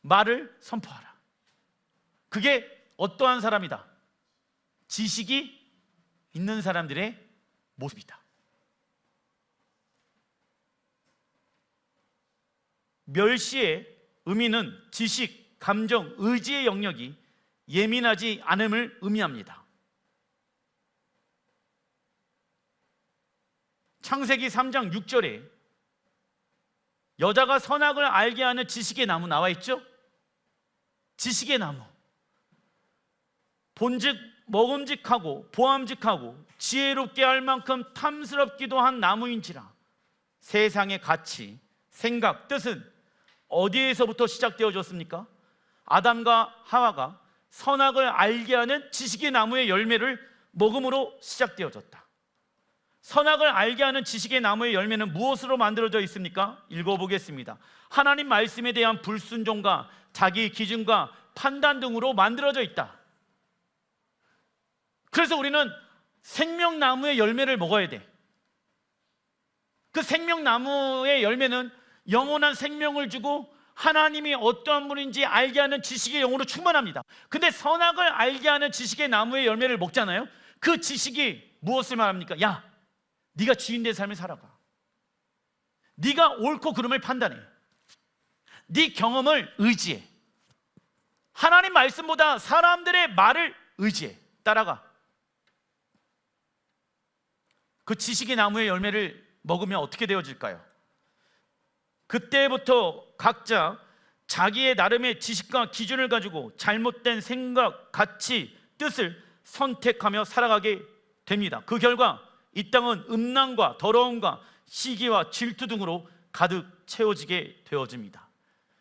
말을 선포하라. 그게 어떠한 사람이다? 지식이 있는 사람들의 모습이다. 멸시의 의미는 지식, 감정, 의지의 영역이 예민하지 않음을 의미합니다. 창세기 3장 6절에 여자가 선악을 알게 하는 지식의 나무 나와 있죠? 지식의 나무, 본즉 먹음직하고 보암직하고 지혜롭게 할 만큼 탐스럽기도 한 나무인지라. 세상의 가치, 생각, 뜻은 어디에서부터 시작되어졌습니까? 아담과 하와가 선악을 알게 하는 지식의 나무의 열매를 먹음으로 시작되어졌다. 선악을 알게 하는 지식의 나무의 열매는 무엇으로 만들어져 있습니까? 읽어보겠습니다. 하나님 말씀에 대한 불순종과 자기 기준과 판단 등으로 만들어져 있다. 그래서 우리는 생명나무의 열매를 먹어야 돼. 그 생명나무의 열매는 영원한 생명을 주고 하나님이 어떠한 분인지 알게 하는 지식의 영으로 충만합니다. 근데 선악을 알게 하는 지식의 나무의 열매를 먹잖아요. 그 지식이 무엇을 말합니까? 야, 네가 주인된 삶을 살아가. 네가 옳고 그름을 판단해. 네 경험을 의지해. 하나님 말씀보다 사람들의 말을 의지해. 따라가. 그 지식의 나무의 열매를 먹으면 어떻게 되어질까요? 그때부터 각자 자기의 나름의 지식과 기준을 가지고 잘못된 생각, 가치, 뜻을 선택하며 살아가게 됩니다. 그 결과 이 땅은 음란과 더러움과 시기와 질투 등으로 가득 채워지게 되어집니다.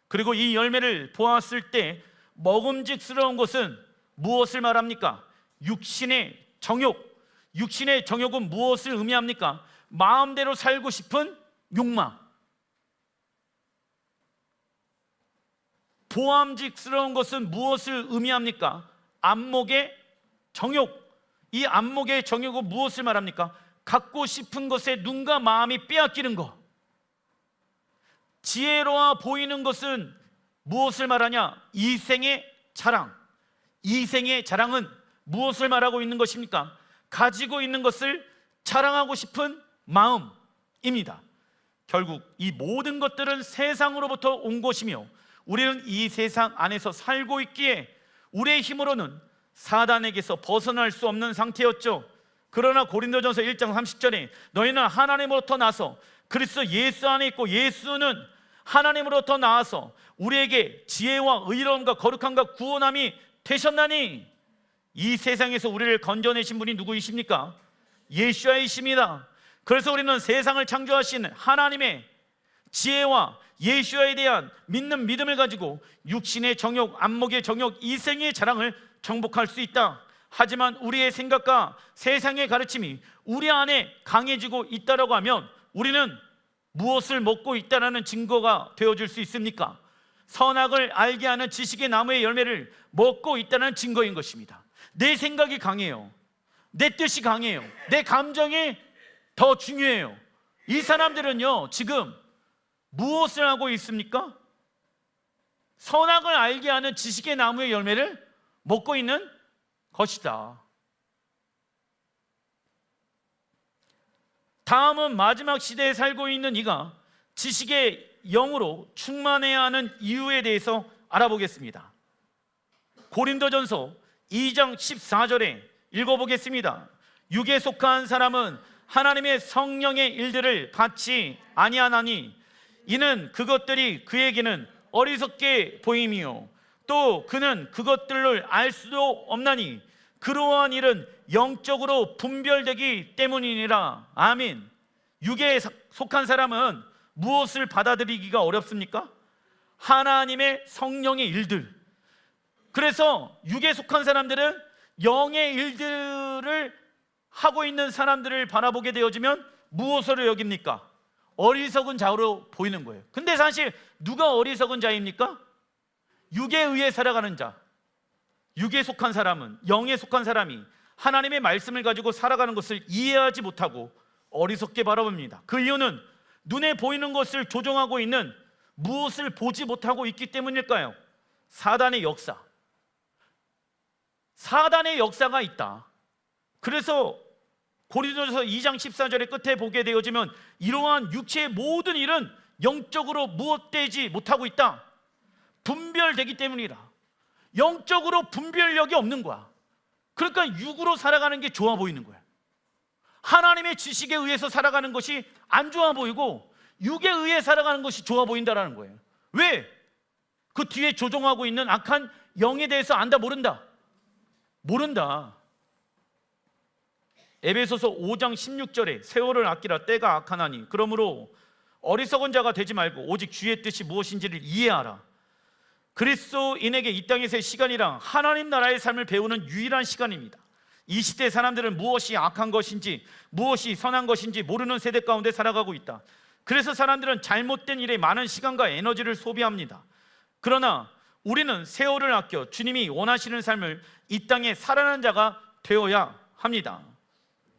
그리고 이 열매를 보았을 때 먹음직스러운 것은 무엇을 말합니까? 육신의 정욕. 육신의 정욕은 무엇을 의미합니까? 마음대로 살고 싶은 욕망. 보암직스러운 것은 무엇을 의미합니까? 안목의 정욕. 이 안목의 정욕은 무엇을 말합니까? 갖고 싶은 것에 눈과 마음이 빼앗기는 것. 지혜로워 보이는 것은 무엇을 말하냐? 이생의 자랑. 이생의 자랑은 무엇을 말하고 있는 것입니까? 가지고 있는 것을 자랑하고 싶은 마음입니다. 결국 이 모든 것들은 세상으로부터 온 것이며 우리는 이 세상 안에서 살고 있기에 우리의 힘으로는 사단에게서 벗어날 수 없는 상태였죠. 그러나 고린도전서 1장 30절에 너희는 하나님으로부터 나서 그리스도 예수 안에 있고 예수는 하나님으로부터 나와서 우리에게 지혜와 의로움과 거룩함과 구원함이 되셨나니. 이 세상에서 우리를 건져내신 분이 누구이십니까? 예수야이십니다. 그래서 우리는 세상을 창조하신 하나님의 지혜와 예수야에 대한 믿는 믿음을 가지고 육신의 정욕, 안목의 정욕, 이생의 자랑을 정복할 수 있다. 하지만 우리의 생각과 세상의 가르침이 우리 안에 강해지고 있다라고 하면 우리는 무엇을 먹고 있다라는 증거가 되어줄 수 있습니까? 선악을 알게 하는 지식의 나무의 열매를 먹고 있다는 증거인 것입니다. 내 생각이 강해요. 내 뜻이 강해요. 내 감정이 더 중요해요. 이 사람들은요 지금 무엇을 하고 있습니까? 선악을 알게 하는 지식의 나무의 열매를 먹고 있는 것이다. 다음은 마지막 시대에 살고 있는 이가 지식의 영으로 충만해야 하는 이유에 대해서 알아보겠습니다. 고린도전서 2장 14절에 읽어보겠습니다. 육에 속한 사람은 하나님의 성령의 일들을 받지 아니하나니 이는 그것들이 그에게는 어리석게 보임이요 또 그는 그것들을 알 수도 없나니 그러한 일은 영적으로 분별되기 때문이니라. 아멘. 육에 속한 사람은 무엇을 받아들이기가 어렵습니까? 하나님의 성령의 일들. 그래서 육에 속한 사람들은 영의 일들을 하고 있는 사람들을 바라보게 되어지면 무엇으로 여깁니까? 어리석은 자로 보이는 거예요. 근데 사실 누가 어리석은 자입니까? 육에 의해 살아가는 자. 육에 속한 사람은, 영에 속한 사람이 하나님의 말씀을 가지고 살아가는 것을 이해하지 못하고 어리석게 바라봅니다. 그 이유는 눈에 보이는 것을 조종하고 있는 무엇을 보지 못하고 있기 때문일까요? 사단의 역사. 사단의 역사가 있다. 그래서 고린도전서 2장 14절의 끝에 보게 되어지면 이러한 육체의 모든 일은 영적으로 무엇되지 못하고 있다. 분별되기 때문이라. 영적으로 분별력이 없는 거야. 그러니까 육으로 살아가는 게 좋아 보이는 거야. 하나님의 지식에 의해서 살아가는 것이 안 좋아 보이고 육에 의해 살아가는 것이 좋아 보인다라는 거예요. 왜? 그 뒤에 조종하고 있는 악한 영에 대해서 안다 모른다? 모른다. 에베소서 5장 16절에 세월을 아끼라 때가 악하나니 그러므로 어리석은 자가 되지 말고 오직 주의 뜻이 무엇인지를 이해하라. 그리스도인에게 이 땅에서의 시간이란 하나님 나라의 삶을 배우는 유일한 시간입니다. 이 시대 사람들은 무엇이 악한 것인지 무엇이 선한 것인지 모르는 세대 가운데 살아가고 있다. 그래서 사람들은 잘못된 일에 많은 시간과 에너지를 소비합니다. 그러나 우리는 세월을 아껴 주님이 원하시는 삶을 이 땅에 살아가는 자가 되어야 합니다.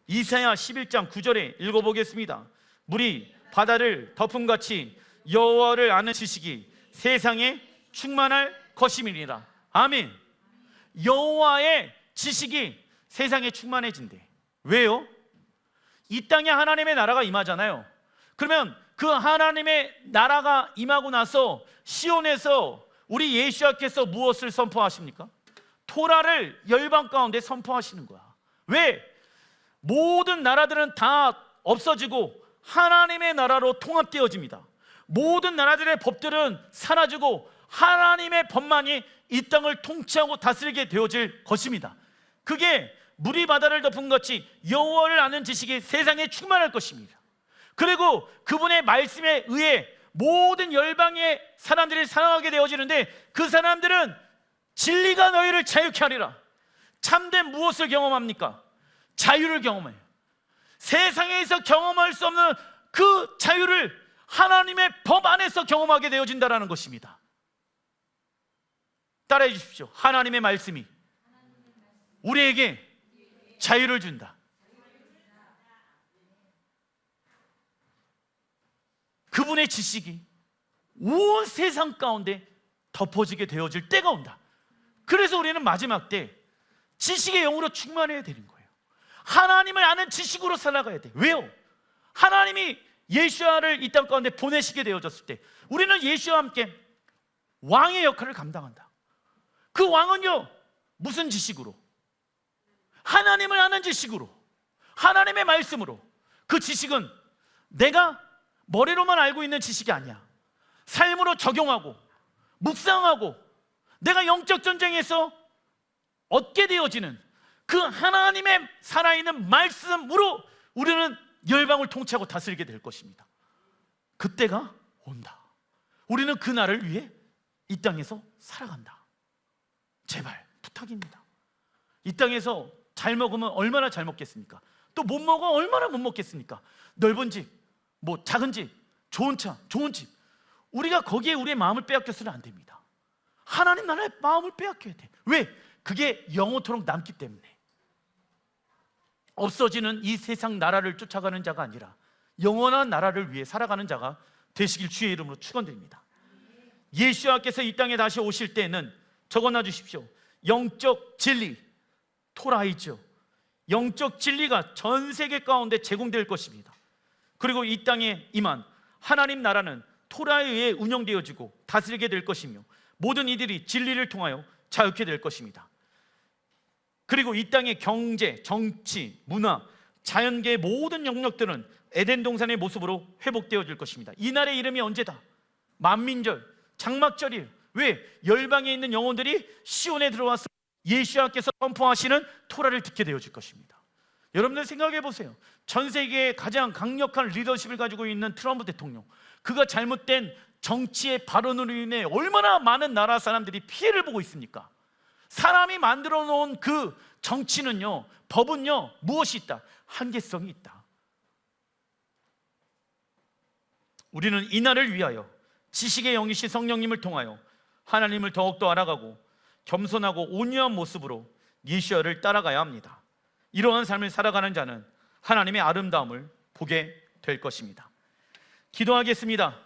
이사야 11장 9절에 읽어보겠습니다. 물이 바다를 덮음같이 여호와를 아는 지식이 세상에 충만할 것임이니라. 아멘. 여호와의 지식이 세상에 충만해진대. 왜요? 이 땅에 하나님의 나라가 임하잖아요. 그러면 그 하나님의 나라가 임하고 나서 시온에서 우리 예수님께서 무엇을 선포하십니까? 토라를 열방 가운데 선포하시는 거야. 왜? 모든 나라들은 다 없어지고 하나님의 나라로 통합되어집니다. 모든 나라들의 법들은 사라지고 하나님의 법만이 이 땅을 통치하고 다스리게 되어질 것입니다. 그게 물이 바다를 덮은 것이 여호와를 아는 지식이 세상에 충만할 것입니다. 그리고 그분의 말씀에 의해 모든 열방의 사람들이 살아가게 되어지는데 그 사람들은 진리가 너희를 자유케 하리라. 참된 무엇을 경험합니까? 자유를 경험해요. 세상에서 경험할 수 없는 그 자유를 하나님의 법 안에서 경험하게 되어진다는 것입니다. 따라해 주십시오. 하나님의 말씀이 우리에게 자유를 준다. 그분의 지식이 온 세상 가운데 덮어지게 되어질 때가 온다. 그래서 우리는 마지막 때 지식의 영으로 충만해야 되는 거예요. 하나님을 아는 지식으로 살아가야 돼. 왜요? 하나님이 예수야를 이 땅 가운데 보내시게 되어졌을 때 우리는 예수와 함께 왕의 역할을 감당한다. 그 왕은요, 무슨 지식으로? 하나님을 아는 지식으로, 하나님의 말씀으로. 그 지식은 내가 머리로만 알고 있는 지식이 아니야. 삶으로 적용하고 묵상하고 내가 영적 전쟁에서 얻게 되어지는 그 하나님의 살아있는 말씀으로 우리는 열방을 통치하고 다스리게 될 것입니다. 그때가 온다. 우리는 그 날을 위해 이 땅에서 살아간다. 제발 부탁입니다. 이 땅에서 잘 먹으면 얼마나 잘 먹겠습니까? 또 못 먹으면 얼마나 못 먹겠습니까? 넓은 집, 뭐 작은 집, 좋은 차, 좋은 집. 우리가 거기에 우리의 마음을 빼앗겨서는 안 됩니다. 하나님 나라의 마음을 빼앗겨야 돼. 왜? 그게 영원토록 남기 때문에. 없어지는 이 세상 나라를 쫓아가는 자가 아니라 영원한 나라를 위해 살아가는 자가 되시길 주의 이름으로 축원드립니다. 예수와께서 이 땅에 다시 오실 때는 적어놔 주십시오. 영적 진리, 토라이죠. 영적 진리가 전 세계 가운데 제공될 것입니다. 그리고 이 땅에 임한 하나님 나라는 토라에 의해 운영되어지고 다스리게 될 것이며 모든 이들이 진리를 통하여 자유케 될 것입니다. 그리고 이 땅의 경제, 정치, 문화, 자연계의 모든 영역들은 에덴 동산의 모습으로 회복되어질 것입니다. 이 날의 이름이 언제다? 만민절, 장막절이에요. 왜? 열방에 있는 영혼들이 시온에 들어와서 예수님께서 선포하시는 토라를 듣게 되어질 것입니다. 여러분들 생각해 보세요. 전 세계의 가장 강력한 리더십을 가지고 있는 트럼프 대통령, 그가 잘못된 정치의 발언으로 인해 얼마나 많은 나라 사람들이 피해를 보고 있습니까? 사람이 만들어 놓은 그 정치는요, 법은요, 무엇이 있다? 한계성이 있다. 우리는 이 날을 위하여 지식의 영이신 성령님을 통하여 하나님을 더욱더 알아가고 겸손하고 온유한 모습으로 예수야를 따라가야 합니다. 이러한 삶을 살아가는 자는 하나님의 아름다움을 보게 될 것입니다. 기도하겠습니다.